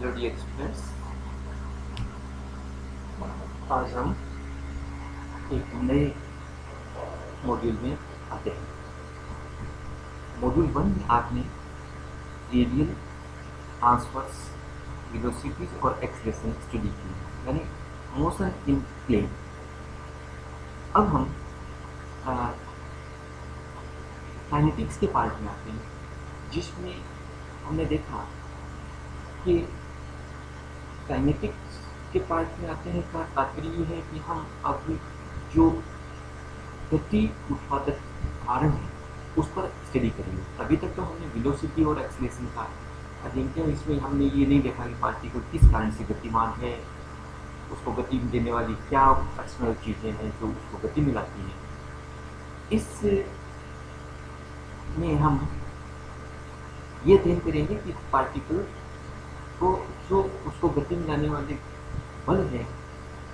Hello dear students, आज हम एक नए मॉड्यूल में आते हैं। मॉड्यूल 1 में आपने रेडियल ट्रांसवर्स वेलोसिटीज और एक्सेलरेशन स्टडी की, यानी मोशन इन प्लेन। अब हम काइनेटिक्स के पार्ट में आते हैं, जिसमें हमने देखा कि काइनेटिक्स के पार्ट में आते हैं का तात्पर्य ये है कि हम अब जो गति उत्पादक कारण है उस पर स्टडी करेंगे। अभी तक तो हमने वेलोसिटी और एक्सेलरेशन का अध्ययन किया। इसमें हमने ये नहीं देखा कि पार्टिकल किस कारण से गतिमान है, उसको गति देने वाली क्या एक्सटर्नल चीज़ें हैं जो उसको गति मिलाती हैं। इस में हम ये अध्ययन करेंगे कि पार्टिकल को जो उसको गति मिलाने वाले बल है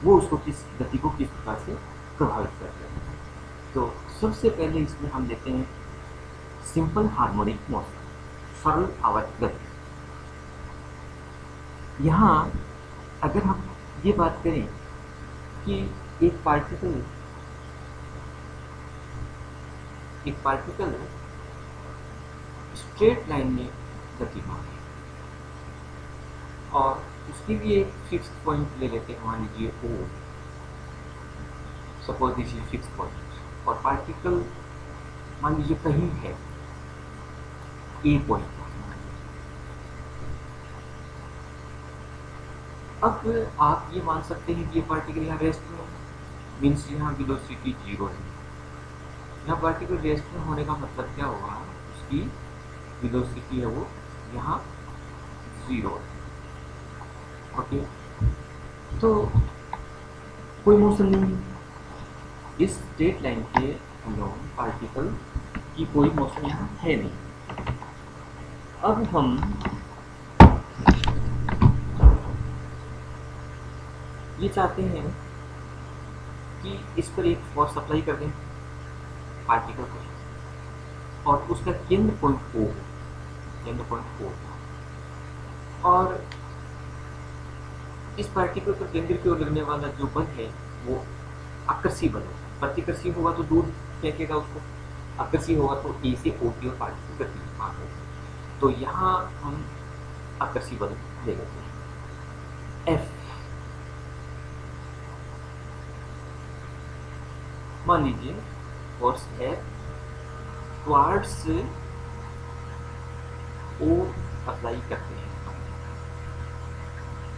वो उसको किस गति को किस प्रकार से प्रभावित करते हैं। तो सबसे पहले इसमें हम लेते हैं सिंपल हार्मोनिक मोशन, सरल आवर्त गति। यहाँ अगर हम ये बात करें कि एक पार्टिकल स्ट्रेट लाइन में गतिमान है और उसके लिए एक फिक्स पॉइंट ले लेते हैं, मान लीजिए O, suppose this is fix point, और पार्टिकल मान लीजिए कहीं है A पॉइंट। अब आप ये मान सकते हैं कि ये पार्टिकल यहाँ रेस्ट में है, मीन्स यहाँ वेलोसिटी 0 है। यहाँ पार्टिकल रेस्ट में होने का मतलब क्या होगा, उसकी वेलोसिटी है वो यहाँ 0 है। ओके, तो कोई मोशन नहीं है इस स्ट्रेट लाइन के अलोंग, पार्टिकल की कोई मोशन यहाँ है नहीं। अब हम ये चाहते हैं कि इस पर एक फोर्स अप्लाई कर दें पार्टिकल को, और उसका केंद्र पॉइंट O, और इस पार्टिकल पर केंद्र की ओर लगने वाला जो बल है वो आकर्षी बल है। प्रतिकर्षी होगा तो दूर फेंकेगा उसको, आकर्षी होगा तो A से O की ओर पार्टिकल गतिमान होगा। तो यहाँ हम आकर्षी बल ले लेते हैं F। मान लीजिए फोर्स है टुवर्ड्स O अप्लाई करते हैं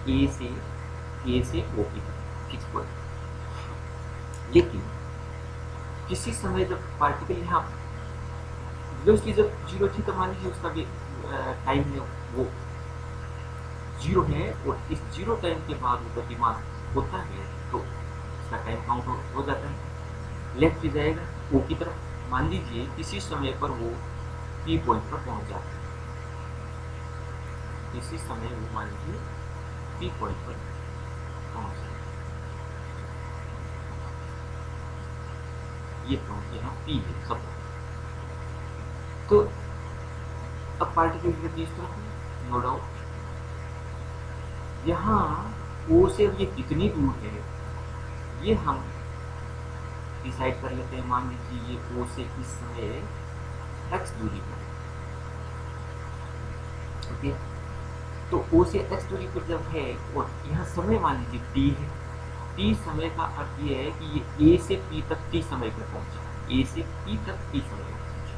A से O की तरफ फिक्स पॉइंट। लेकिन किसी समय जब पार्टिकल यहाँ वेलोसिटी जब 0 थी, तो मान लीजिए उसका भी टाइम है वो 0 है, और इस 0 टाइम के बाद वो गतिमान होता है तो उसका टाइम काउंट हो जाता है, लेफ्ट जाएगा O की तरफ। मान लीजिए किसी समय पर वो P पॉइंट पर पहुंच जाता है, किसी समय वो मान लीजिए P पॉइंट पर पहुंच जाए, ये पॉइंट यहाँ P है सब। तो अब पार्टिकल की गति इस तरफ है, नो डाउट। यहाँ O से ये कितनी दूर है ये हम डिसाइड कर लेते हैं। मान लीजिए ये O से इस समय x दूरी पर, ओके, तो O से x दूरी पर जब है और यहाँ समय मान लीजिए t है, t समय का अर्थ ये है कि ये A से P तक t समय पर पहुंचा, A से P तक t समय पर पहुंचा।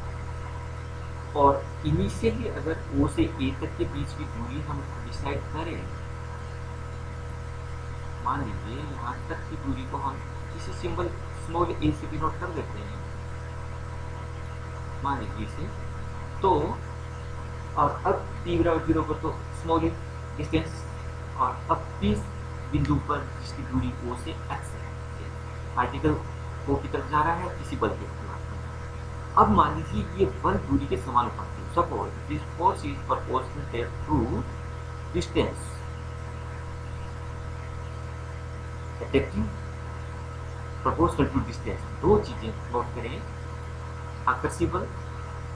और इनिशियली अगर O से A तक के बीच की दूरी हम डिसाइड करें, मान लीजिए यहाँ तक की दूरी को हम किसी सिंबल स्मॉल a से डिनोट कर देते हैं, मान लीजिए इसे। तो और अब t बराबर 0 पर तो स्मॉल a डिस्टेंस, और अब P बिंदु पर जिसकी दूरी O से x है, पार्टिकल O की तरफ जा रहा है किसी बल के खिलाफ। अब मान लीजिए ये बल दूरी के समानुपाती है। Suppose this force is proportional to distance, attractive proportional to distance. दो चीजें नोट करें, आकर्षी बल,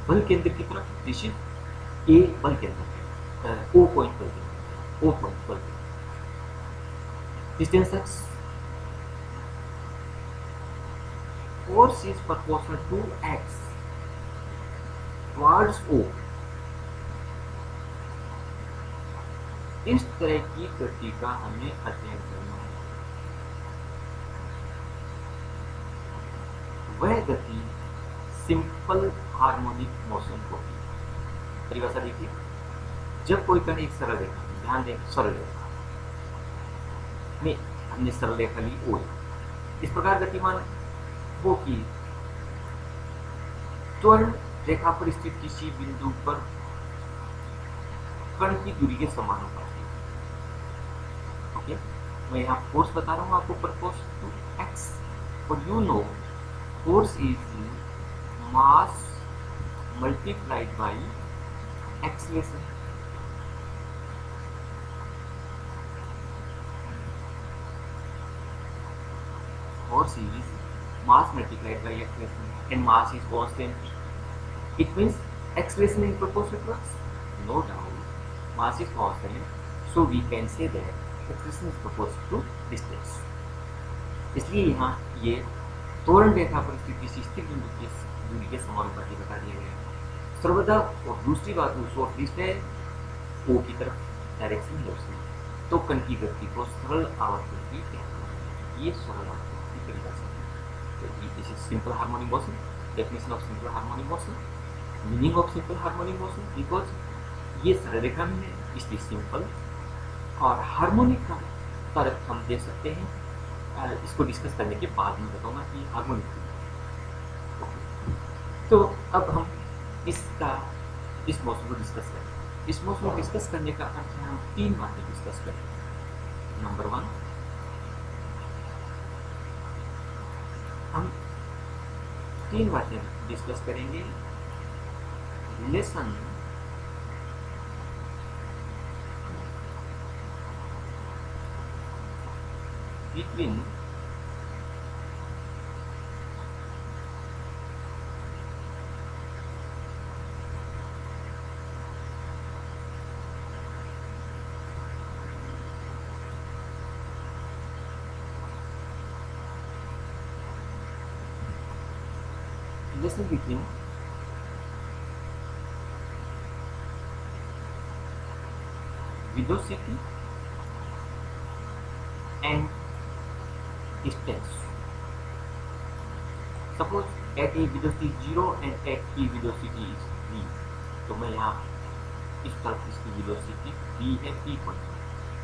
बल केंद्र की तरफ, दिस इज A बल केंद्र, O पॉइंट बल केंद्र, O point बोलते हैं। Distance x, force is proportional to x towards O। इस तरह की गति का हमें अध्ययन करना है। वह गति सिंपल हार्मोनिक मोशन होती है। परिभाषा देखिए, जब कोई कण एक सरल रेखा, ध्यान दें सरल रेखा में हमने सरल रेखा ली O, इस प्रकार गतिमान हो कि त्वरण रेखा पर स्थित किसी बिंदु पर कण की दूरी के समानुपाती है। ओके, मैं यहाँ फोर्स बता रहा हूँ आपको, proportional to x, और you know force is mass multiplied by acceleration। Force is mass multiplied by acceleration, and mass is constant. It means acceleration is proportional to x. No doubt, mass is constant, so we can say that acceleration is proportional to distance। इसलिए यहाँ ये त्वरण रेखा पर स्थित किसी स्थिर बिंदु की दूरी के समानुपाती बता दिया गया है सर्वदा। और दूसरी बात वो लिस्ट है O की तरफ डायरेक्शन मोशन, तो कण की गति को सरल आवर्तन की कहते हैं। ये सरल आवर्तन की परिभाषा है। तो this is simple harmonic motion, definition of simple harmonic motion, meaning of simple harmonic motion, because ये सरल रेखा में है इसलिए सिंपल। और हार्मोनिक का तर्क हम दे सकते हैं, इसको डिस्कस करने के बाद में बताऊंगा कि हार्मोनिक। तो अब हम इस मौसम को डिस्कस करें। इस मौसम को डिस्कस करने का अर्थ है हम तीन बातें डिस्कस करें। नंबर 1, हम तीन बातें डिस्कस करेंगे। Relation between velocity and distance। Suppose at a velocity 0 and at a velocity is v, तो मैं यहाँ इस तरफ इसकी वेलोसिटी v है, p पॉइंट,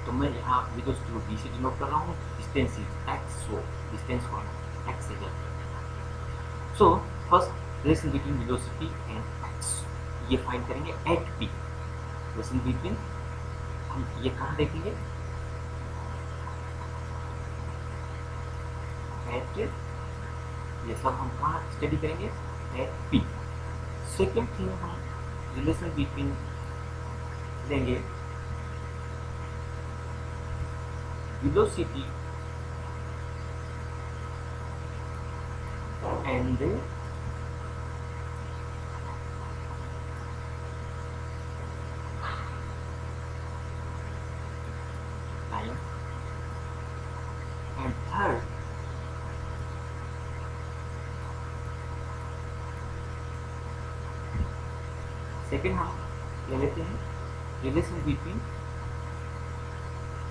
तो मैं यहाँ वेलोसिटी को v से डिनोट कर रहा हूँ। Distance is x, so distance for x से जाता है। So first relation between velocity and x ये फाइंड करेंगे एट p। रिलेशन बिटवीन हम ये कहाँ देखेंगे, एट, ये सब हम कहाँ स्टडी करेंगे, एट पी। सेकेंड थिंग हम रिलेशन बिटवीन लेंगे velocity and time, and third second हम ले लेते हैं relation between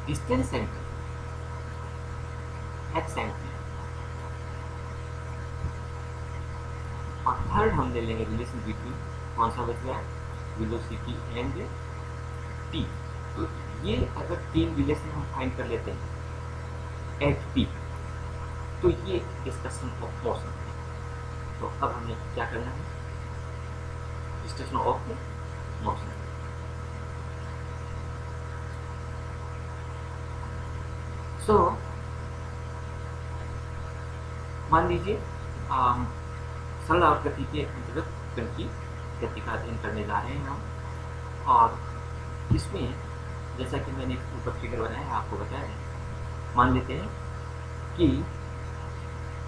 distance and x and P, और थर्ड हम ले लेंगे रिलेशन बिटवीन कौन सा बच गया, वेलोसिटी एंड टी। तो ये अगर तीन रिलेशन हम फाइंड कर लेते हैं एट पी, तो ये डिस्कशन ऑफ मोशन है। तो अब हमें क्या करना है, डिस्कशन ऑफ मोशन। सो मान लीजिए सरल आवर्त के अंतर्गत कण की गति का अध्ययन करने जा रहे हैं हम, और इसमें जैसा कि मैंने ऊपर फिगर बनाया है आपको बताया है, मान लेते हैं कि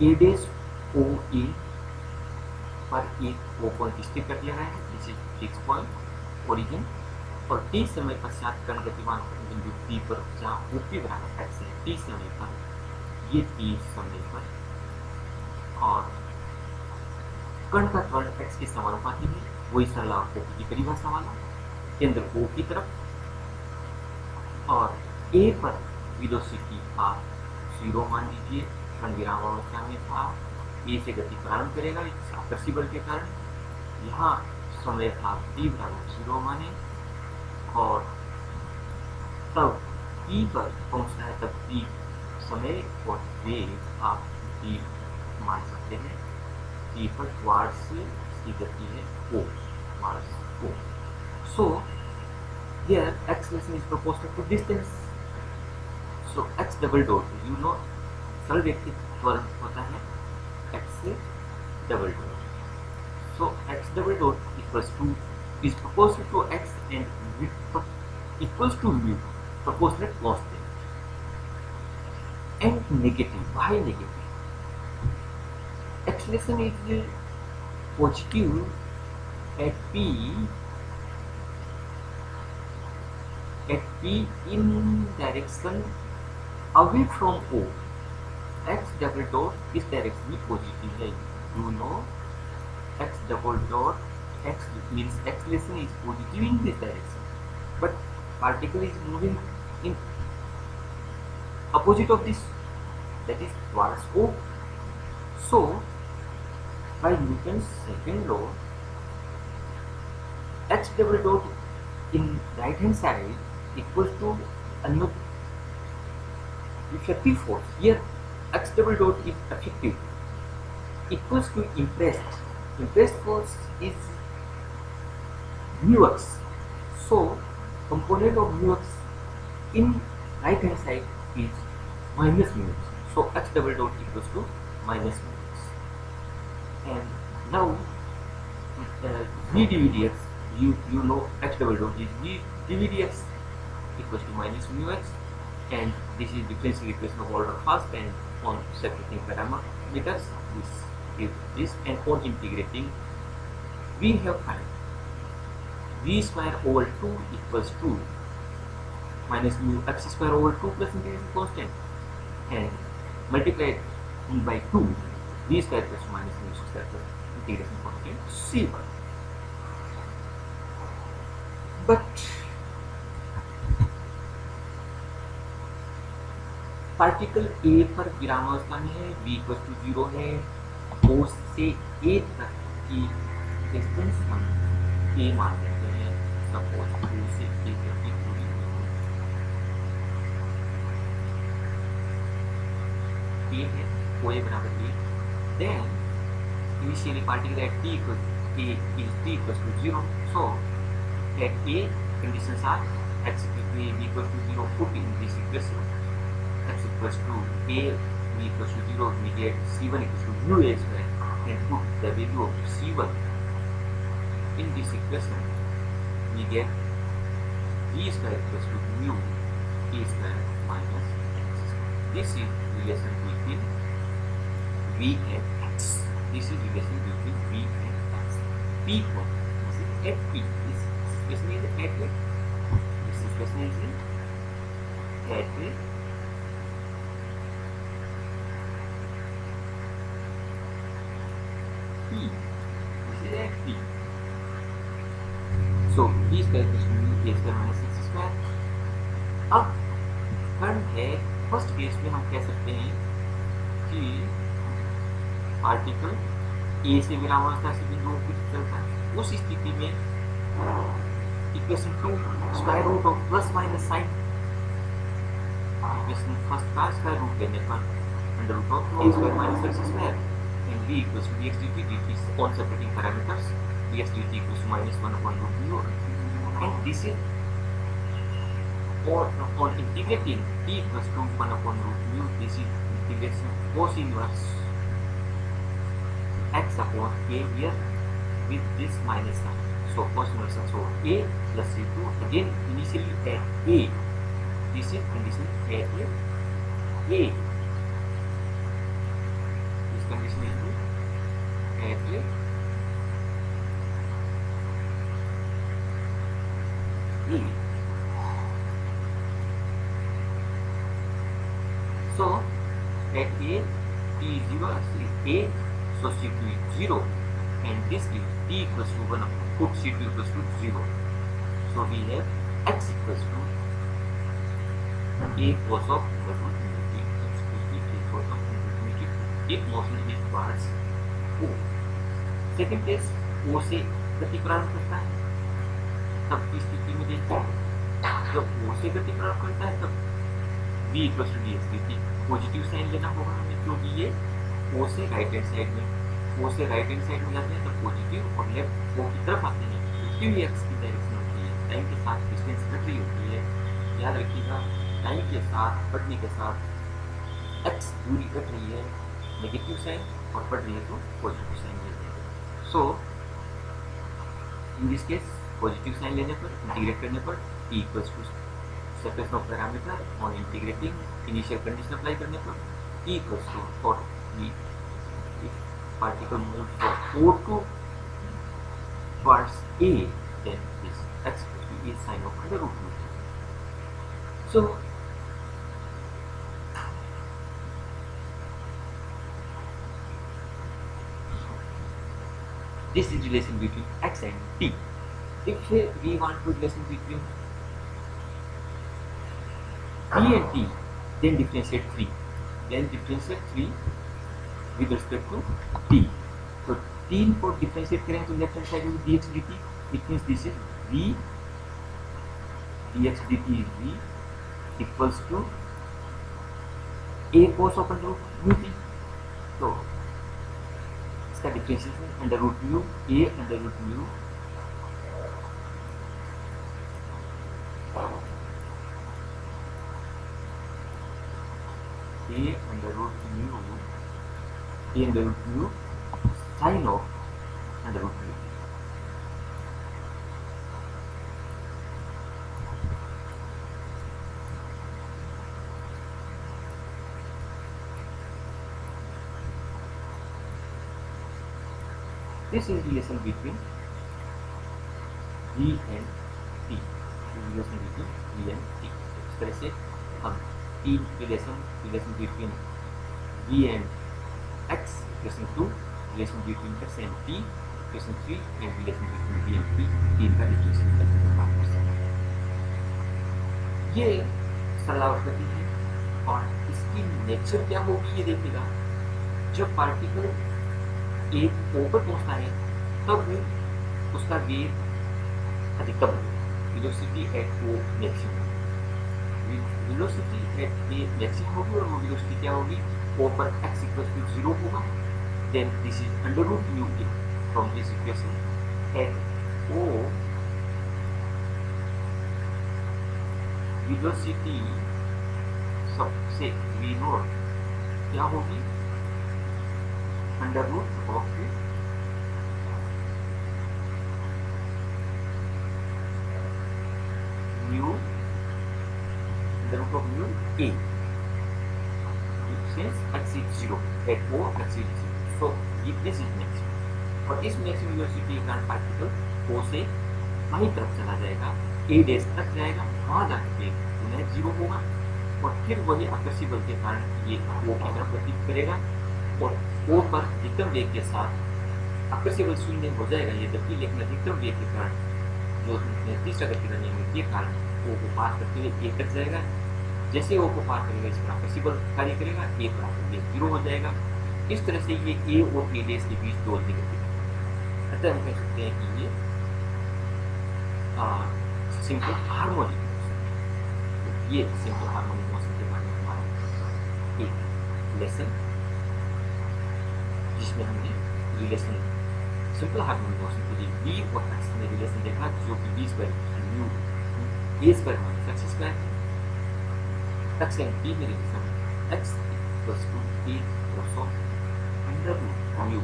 ए डेश ओ ए पर एक ओ पॉइंट स्टिक कर दिया है, this is fix point origin, और t समय पश्चात कण गतिमान बिंदु P पर जहाँ OP बराबर x है, t समय पर, ये t समय पर, और कण का त्वरण x के समानुपाती है, वही सरल आकृति की परिभाषा वाला, केंद्र O की तरफ, और A पर वेलोसिटी आप 0 मान लीजिए, कण विराम अवस्था में था, A से गति प्रारंभ करेगा इस आकर्षी बल के कारण, यहाँ समय आप t बराबर 0 माने, और तब P पर पहुंचता है, तब T समय और वेग आप T मान सकते हैं। T पर टुवार्ड्स की गति है O, towards O। So here acceleration is proportional to distance. So x double dot, you know, सरल व्यक्ति त्वरण होता है x double dot. So x double dot is proportional to x and equals to mu, proportionate constant. And negative, why negative? Acceleration is positive at P in direction away from O. X double dot इस direction में positive है, you know, x double dot, x means acceleration is positive in this direction, but particle is moving in opposite of this, that is towards O. So by Newton's second law, x double dot in right hand side equals to another effective force. Here x double dot is effective, equals to impressed force is mu x. So component of mu x in right hand side is minus mu x. So x double dot equals to minus mu x. And now v dvdx, you know x double dot is v dvdx equals to minus mu x, and this is differential equation of order first, and on separating parameters this is this, and on integrating we have found v square over 2 equals to minus mu x square over 2 plus integration constant, and multiplied by 2 v square plus minus mu square plus integration constant c1. But particle A पर विरामावस्था में है, v equal to 0 है, O से A तक की distance हम A मान लेते हैं, सपोज O से A तक की दूरी A है, OA बराबर A, then initially particle at t equals A is t equals to 0, so at A conditions are x equal to A, b equals to 0, put in this equation, x equals to A, b equals to 0, we get c1 equals to mu a square, and put the value of c1 in this equation, we get v square equals to mu a square minus x square. This is relation between v and x. This is relation between v and x. P point, this is at P. This equation is at A. This equation is at A. P. This is at P. So P square equals to mu a square minus x square. अब कण है, first case में हम कह सकते हैं कि particle A से विरामावस्था से बिंदु O की तरफ चलता है। उस स्थिति में equation 2 square root of plus minus sign, equation first का स्क्वायर रूट लेने पर under root of a square minus x square, and v equals to dx dt on separating parameters, dx dt equals to minus 1 upon root mu, and this is on integrating t equals to 1 upon root mu, this is integration cos inverse x upon a here with this minus sign. So cos inverse x over a plus c2, again initially at a, this is condition at a, this condition is at a, A. So at A, T is 0, is A, so C2 is 0, and this is T equals to 1 put C2 equals to 0. So we have X equals to A cos of under root mu T. X equals to A cos of under root mu T. If motion is towards O. Second case O से गति प्रारंभ करता है, तब की स्थिति में देखते हैं जब O से गति प्रारंभ करता है तब V equal to d x positive sign लेना होगा हमें, क्योंकि ये O से राइट हैंड साइड में, O से राइट हैंड साइड में जाते हैं तब पॉजिटिव और लेफ्ट O की तरफ आते हैं, क्योंकि एक्स की डायरेक्शन होती है, टाइम के साथ डिस्टेंस घट रही होती है। याद रखिएगा, टाइम के साथ बढ़ने के साथ एक्स दूरी घट रही है, नेगेटिव साइन, और बढ़ रही है तो पॉजिटिव साइन लेते हैं। So in this case positive sign लेने पर, इंटीग्रेट करने पर T equals to separation of parameter और इंटीग्रेटिंग इनिशियल कंडीशन अप्लाई करने पर T equals to for the particle move from O to towards A, then this X equals to A sin of under root mu. So this is relation between X and T. If we want to relation between B and T, then differentiate 3. Then differentiate 3 with respect to T. So 3 को differentiate करें तो left hand side में dx dt, it means this is V, dx dt is V equals to A cos of under root mu T. तो इसका differentiation under root mu A under root mu A under root mu sin of under root mu. This is relation between V and T. Relation between V and T. इस तरह से हम तीन relation between V and X, relation 2, relation between X and T, relation 3, and relation between V and T, तीन का differentiation करके बात कर सकते हैं। ये सरलावृत्ति है और इसकी नेचर क्या होगी ये देखिएगा। जब पार्टिकल एक O पर पहुंचता है तब उसका वेग अधिकतम होगा, velocity at O maximum, velocity at A maximum होगी, और वो वेलोसिटी क्या होगी, O पर x इक्वल टू 0 होगा। Then this is under root mu A from this equation at O velocity सबसे V नॉट क्या होगी, under root of mu under root of mu A, since x is 0 at O x is 0, so this is maximum, और इस maximum velocity के कारण particle O से वहीं तरफ चला जाएगा, A डैश तक जाएगा, वहां जाकर पुनः 0 होगा, और फिर वही आकर्षी बल के कारण ये O की तरफ गति करेगा, और O पर अधिकतम वेग के साथ आकर्षी बल शून्य हो जाएगा ये गति, लेकिन अधिकतम वेग के कारण जो तीसरा गति का नियम है के कारण O को पार करते हुए A तक जाएगा। जैसे O को पार करेगा इस पर आकर्षी बल कार्य करेगा, A पर आकर वेग 0 हो जाएगा। इस तरह से ये A और A डैश के बीच दोलती गति है। अतः हम कह सकते हैं कि ये सिंपल हार्मोनिक मोशन, ये सिंपल हार्मोनिक मोशन के बारे में हमारा एक लेसन, जिसमें हमने रिलेशन सिंपल हार्मोनिक मोशन के लिए V और X में रिलेशन देखा, जो कि V square mu A square minus X square, X and T में relation X equals to A cos of under root mu